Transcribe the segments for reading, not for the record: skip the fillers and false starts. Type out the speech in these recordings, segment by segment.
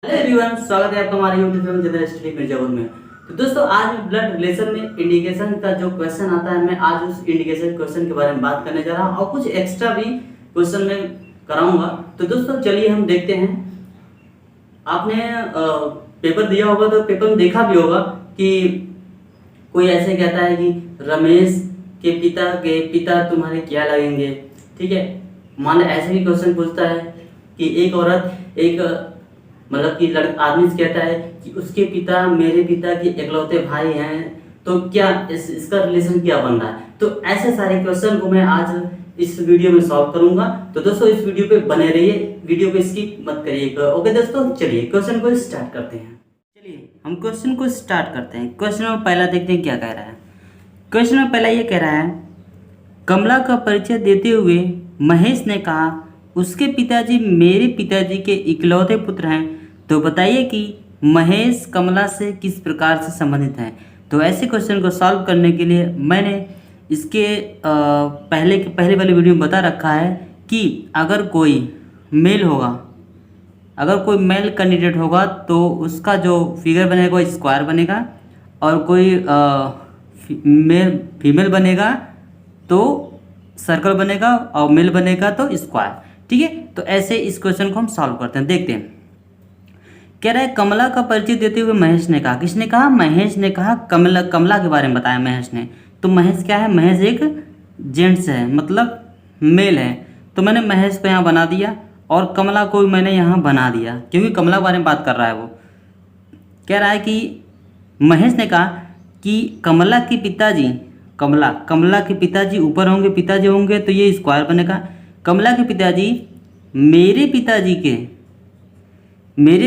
Hello everyone, स्वागत है आपका हमारे YouTube channel general study Mirzapur में। तो दोस्तों, आज ब्लड रिलेशन में इंडिकेशन का जो क्वेश्चन आता है, मैं आज उस इंडिकेशन क्वेश्चन के बारे में बात करने जा रहा हूं और कुछ एक्स्ट्रा भी क्वेश्चन में कराऊंगा। तो दोस्तों चलिए हम देखते हैं। आपने पेपर दिया होगा तो पेपर में देखा भी होगा कि कोई ऐसे कहता है कि रमेश के पिता तुम्हारे क्या लगेंगे। ठीक है, मान ऐसे भी क्वेश्चन पूछता है कि एक औरत एक मतलब कि आदमी से कहता है कि उसके पिता मेरे पिता के इकलौते भाई हैं, तो क्या इसका रिलेशन क्या बन रहा है। तो ऐसे सारे क्वेश्चन को मैं आज इस वीडियो में सॉल्व करूंगा। तो दोस्तों इस वीडियो पे बने रहिए, वीडियो को स्किप मत करिएगा। ओके दोस्तों, चलिए क्वेश्चन को स्टार्ट करते हैं। चलिए हम क्वेश्चन को स्टार्ट करते हैं। क्वेश्चन में पहला देखते हैं क्या कह रहा है। क्वेश्चन में पहला ये कह रहा है, कमला का परिचय देते हुए महेश ने कहा उसके पिताजी मेरे पिताजी के इकलौते पुत्र हैं, तो बताइए कि महेश कमला से किस प्रकार से संबंधित हैं। तो ऐसे क्वेश्चन को सॉल्व करने के लिए मैंने इसके पहले वाले वीडियो में बता रखा है कि अगर कोई मेल होगा, अगर कोई मेल कैंडिडेट होगा तो उसका जो फिगर बनेगा वो स्क्वायर बनेगा, और कोई फीमेल बनेगा तो सर्कल बनेगा, और मेल बनेगा तो स्क्वायर। ठीक है, तो ऐसे इस क्वेश्चन को हम सॉल्व करते हैं। देखते हैं, कह रहा है कमला का परिचय देते हुए महेश ने कहा, किसने कहा? महेश ने कहा। कमला के बारे में बताया महेश ने। तो महेश क्या है? महेश एक जेंट्स है, मतलब मेल है। तो मैंने महेश को यहाँ बना दिया और कमला को मैंने यहाँ बना दिया, क्योंकि कमला के बारे में बात कर रहा है। वो कह रहा है कि महेश ने कहा कि कमला के पिताजी, कमला के पिताजी ऊपर होंगे, पिताजी होंगे तो ये स्क्वायर बनेगा। कमला के पिताजी मेरे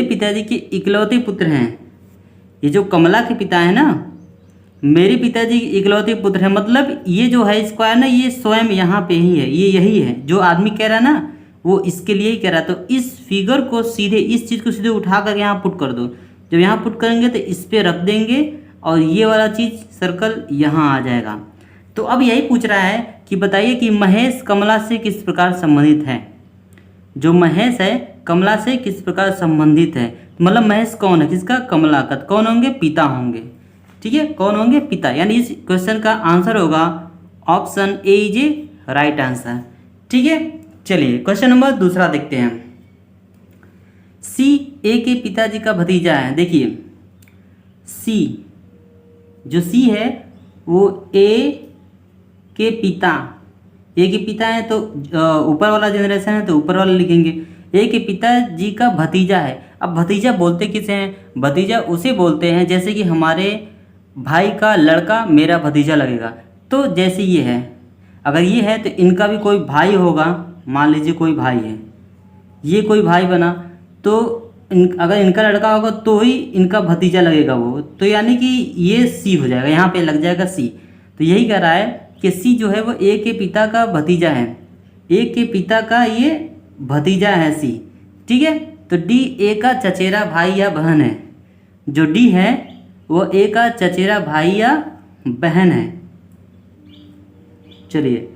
पिताजी के इकलौते पुत्र हैं। ये जो कमला के पिता है ना, मेरे पिताजी के इकलौते पुत्र हैं, मतलब ये जो है स्क्वायर ना, ये स्वयं यहाँ पे ही है, ये यही है जो आदमी कह रहा है ना, वो इसके लिए ही कह रहा है। तो इस फिगर को सीधे, इस चीज़ को सीधे उठा कर यहाँ पुट कर दो। जब यहाँ पुट करेंगे तो इस पर रख देंगे और ये वाला चीज़ सर्कल यहाँ आ जाएगा। तो अब यही पूछ रहा है कि बताइए कि महेश कमला से किस प्रकार संबंधित है। जो महेश है कमला से किस प्रकार संबंधित है, मतलब महेश कौन है, किसका? कमला का। कौन होंगे? पिता होंगे। ठीक है, कौन होंगे? पिता। यानी इस क्वेश्चन का आंसर होगा option A is a right answer. ठीक है, चलिए क्वेश्चन नंबर दूसरा देखते हैं। सी ए के पिताजी का भतीजा है। देखिए सी, जो सी है वो ए के पिता है, तो ऊपर वाला जनरेशन है तो ऊपर वाला लिखेंगे। ए के पिताजी का भतीजा है। अब भतीजा बोलते किसे हैं? भतीजा उसे बोलते हैं जैसे कि हमारे भाई का लड़का मेरा भतीजा लगेगा। तो जैसे ये है, अगर ये है तो इनका भी कोई भाई होगा। मान लीजिए कोई भाई है, ये कोई भाई बना, तो अगर इनका लड़का होगा तो ही इनका भतीजा लगेगा वो। तो यानी कि ये सी हो जाएगा, यहाँ पे लग जाएगा सी। तो यही कह रहा है कि सी जो है वो ए के पिता का भतीजा है, ए के पिता का ये भतीजा है सी। ठीक है, तो डी ए का चचेरा भाई या बहन है। जो डी है वो ए का चचेरा भाई या बहन है। चलिए,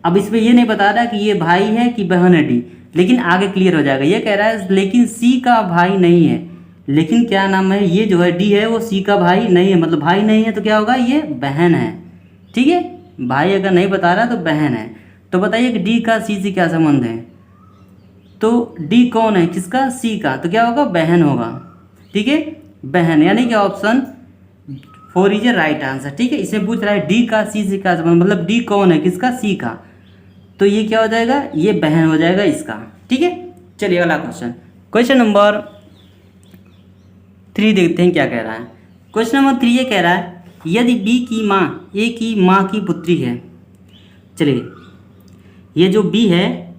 अब इसमें ये नहीं बता रहा कि ये भाई है कि बहन है डी, लेकिन आगे क्लियर हो जाएगा। ये कह रहा है लेकिन सी का भाई नहीं है। लेकिन क्या नाम है, ये जो है डी है वो सी का भाई नहीं है, मतलब भाई नहीं है तो क्या होगा? ये बहन है। ठीक है, भाई अगर नहीं बता रहा तो बहन है। तो बताइए कि डी का सी से क्या संबंध है। तो डी कौन है, किसका? सी का। तो क्या होगा? बहन होगा। ठीक है, बहन, यानी कि option 4 is a right answer. ठीक है, इसमें पूछ रहा है डी का सी से क्या संबंध, मतलब डी कौन है, किसका? सी का। तो ये क्या हो जाएगा? ये बहन हो जाएगा इसका। ठीक है, चलिए अगला क्वेश्चन, क्वेश्चन नंबर 3 देखते हैं क्या कह रहा है। क्वेश्चन नंबर 3 ये कह रहा है, यदि बी की माँ ए की माँ की पुत्री है। चलिए, ये जो बी है,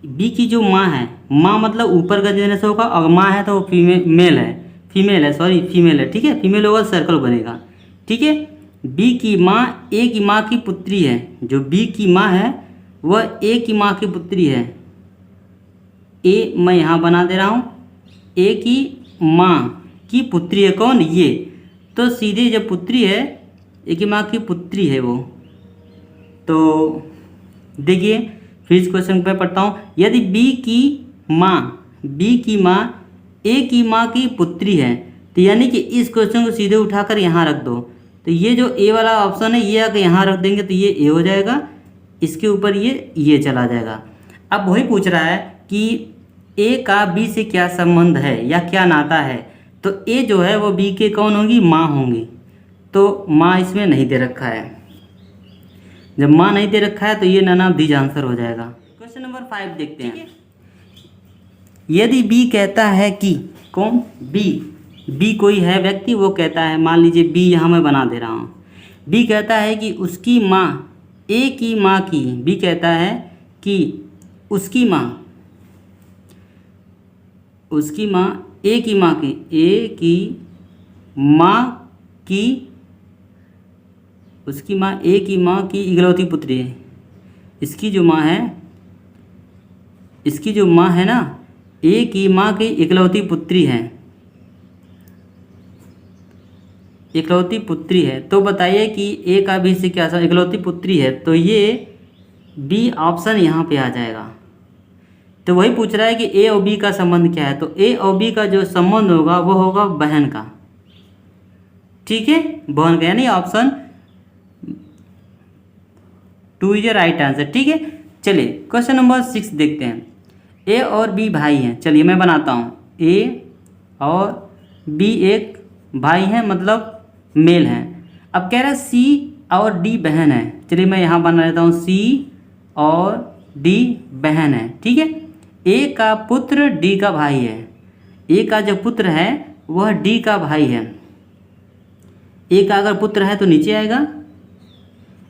बी की जो माँ है, माँ मतलब ऊपर का जनरेशन होगा, और माँ है तो फीमेल है। ठीक है, फीमेल होगा, सर्कल बनेगा। ठीक है, बी की माँ ए की माँ की पुत्री है। जो बी की माँ है वह ए की माँ की पुत्री है। ए मैं यहाँ बना दे रहा हूँ, ए की माँ की पुत्री है कौन? ये। तो सीधे जब पुत्री है, ए की माँ की पुत्री है वो। तो देखिए फिर इस क्वेश्चन पे पढ़ता हूँ। यदि बी की माँ बी की माँ ए की माँ की पुत्री है। तो यानी कि इस क्वेश्चन को सीधे उठाकर यहाँ रख दो, तो ये जो ए वाला ऑप्शन है ये आकर यहाँ रख देंगे तो ये ए हो जाएगा, इसके ऊपर ये चला जाएगा। अब वही पूछ रहा है कि ए का बी से क्या संबंध है या क्या नाता है, तो ए जो है वो बी के कौन होंगी, माँ होंगी। तो माँ इसमें नहीं दे रखा है, जब माँ नहीं दे रखा है तो ये नन ऑफ दीज आंसर हो जाएगा। क्वेश्चन नंबर 5 देखते हैं। यदि बी कहता है कि कौन, बी कोई है व्यक्ति, वो कहता है, मान लीजिए बी यहाँ मैं बना दे रहा हूँ, बी कहता है कि उसकी माँ ए की माँ की, बी कहता है कि उसकी माँ ए की माँ की, उसकी माँ ए की माँ की इकलौती पुत्री है। इसकी जो माँ है ना, ए की माँ की इकलौती पुत्री है, तो बताइए कि ए का बी से क्या इकलौती पुत्री है, तो ये बी ऑप्शन यहाँ पे आ जाएगा। तो वही पूछ रहा है कि ए और बी का संबंध क्या है, तो ए और बी का जो संबंध होगा वो होगा बहन का, ठीक है, बहन का, यानी ऑप्शन 2 इज राइट आंसर, ठीक है। चलिए क्वेश्चन नंबर 6 देखते हैं। ए और बी भाई हैं, चलिए मैं बनाता हूँ, ए और बी एक भाई हैं, मतलब मेल हैं। अब कह रहा है सी और डी बहन है, चलिए मैं यहाँ बना लेता हूँ, सी और डी बहन है, ठीक है। ए का पुत्र डी का भाई है, ए का जो पुत्र है वह डी का भाई है। ए का अगर पुत्र है तो नीचे आएगा,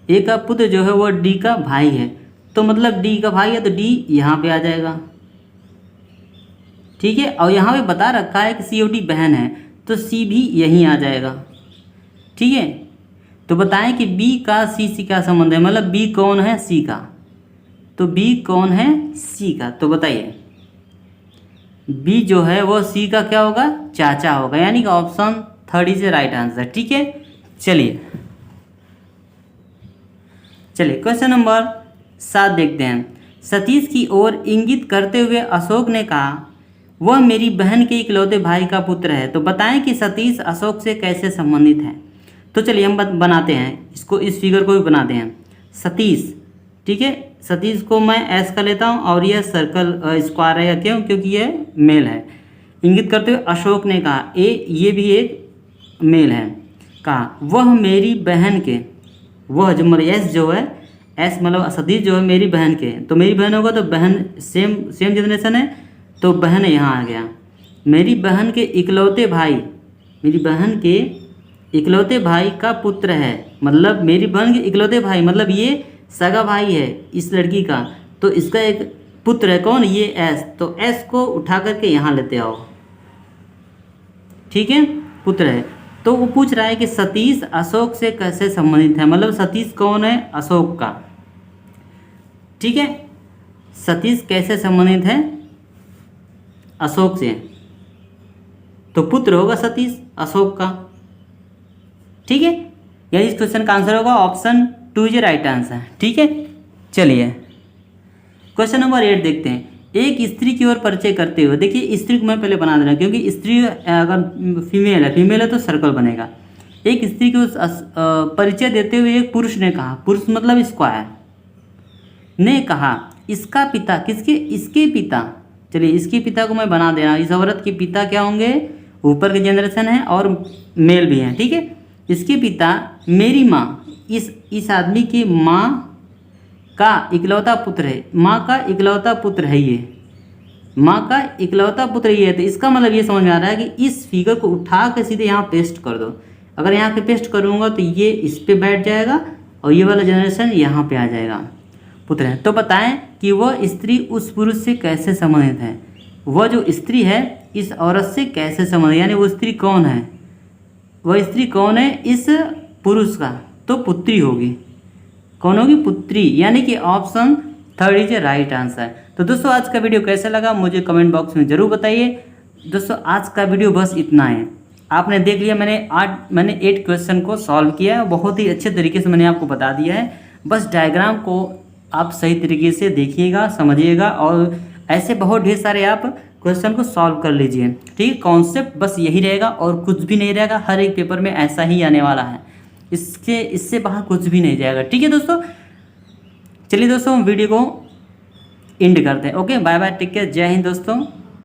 ए का पुत्र जो है वह डी का भाई है, तो मतलब डी का भाई है तो डी यहाँ पे आ जाएगा, ठीक है। और यहाँ पे बता रखा है कि सी और डी बहन है, तो सी भी यहीं आ जाएगा, ठीक है। तो बताएं कि बी का सी से क्या संबंध है, मतलब बी कौन है, सी का, तो बी कौन है, सी का, तो बताइए बी जो है वो सी का क्या होगा, चाचा होगा, यानी कि ऑप्शन 3 इज राइट आंसर, ठीक है। चलिए क्वेश्चन नंबर 7 देखते हैं। सतीश की ओर इंगित करते हुए अशोक ने कहा, वह मेरी बहन के इकलौते भाई का पुत्र है, तो बताएं कि सतीश अशोक से कैसे संबंधित है। तो चलिए हम बनाते हैं इसको, इस फिगर को भी बनाते हैं। सतीश, ठीक है, सतीश को मैं एस का लेता हूँ और यह सर्कल स्क्वायर है, क्यों, क्योंकि यह मेल है। इंगित करते हुए अशोक ने कहा, ये भी एक मेल है, कहा वह मेरी बहन के, वह जो मतलब एस जो है, एस मतलब सतीश जो है मेरी बहन के, तो मेरी बहन होगा तो बहन सेम जनरेशन है, तो बहन यहाँ आ गया। मेरी बहन के इकलौते भाई, मेरी बहन के इकलौते भाई का पुत्र है, मतलब मेरी बहन के इकलौते भाई मतलब ये सगा भाई है इस लड़की का, तो इसका एक पुत्र है, कौन, ये एस, तो एस को उठा करके यहाँ लेते आओ, ठीक है, पुत्र है। तो वो पूछ रहा है कि सतीश अशोक से कैसे संबंधित है, मतलब सतीश कौन है, अशोक का, ठीक है। सतीश कैसे संबंधित है अशोक से, तो पुत्र होगा सतीश अशोक का, ठीक है। यानी इस क्वेश्चन का आंसर होगा ऑप्शन 2 इज राइट आंसर, ठीक है। चलिए क्वेश्चन नंबर 8 देखते हैं। एक स्त्री की ओर परिचय करते हुए, देखिए स्त्री को मैं पहले बना दे रहा हूँ, क्योंकि स्त्री अगर फीमेल है तो सर्कल बनेगा। एक स्त्री को परिचय देते हुए एक पुरुष ने कहा, पुरुष मतलब स्क्वायर ने कहा, इसका पिता, किसके, इसके पिता, चलिए इसके पिता को मैं बना दे रहा हूँ। इस औरत के पिता क्या होंगे, ऊपर के जनरेशन है और मेल भी हैं, ठीक है। इसके पिता मेरी माँ, इस आदमी की माँ का इकलौता पुत्र है, माँ का इकलौता पुत्र है, ये माँ का इकलौता पुत्र ये है। तो इसका मतलब ये समझ में आ रहा है कि इस फिगर को उठा के सीधे यहाँ पेस्ट कर दो। अगर यहाँ पे पेस्ट करूँगा तो ये इस पे बैठ जाएगा और ये वाला जनरेशन यहाँ पे आ जाएगा, पुत्र है। तो बताएं कि वह स्त्री उस पुरुष से कैसे संबंधित है, वह जो स्त्री है इस औरत से कैसे संबंधित, यानी वो स्त्री कौन है, वह स्त्री कौन है, इस पुरुष का, तो पुत्री होगी, कौन होगी, पुत्री, यानी कि ऑप्शन 3 इज राइट आंसर। तो दोस्तों आज का वीडियो कैसा लगा मुझे कमेंट बॉक्स में ज़रूर बताइए। दोस्तों आज का वीडियो बस इतना है, आपने देख लिया, मैंने 8 क्वेश्चन को सॉल्व किया है, बहुत ही अच्छे तरीके से मैंने आपको बता दिया है। बस डायग्राम को आप सही तरीके से देखिएगा, समझिएगा, और ऐसे बहुत ढेर सारे आप क्वेश्चन को सॉल्व कर लीजिए। ठीक है, कॉन्सेप्ट बस यही रहेगा और कुछ भी नहीं रहेगा, हर एक पेपर में ऐसा ही आने वाला है, इससे बाहर कुछ भी नहीं जाएगा। ठीक है दोस्तों, चलिए दोस्तों वीडियो को एंड करते हैं। Okay, bye bye, take care, जय हिंद दोस्तों।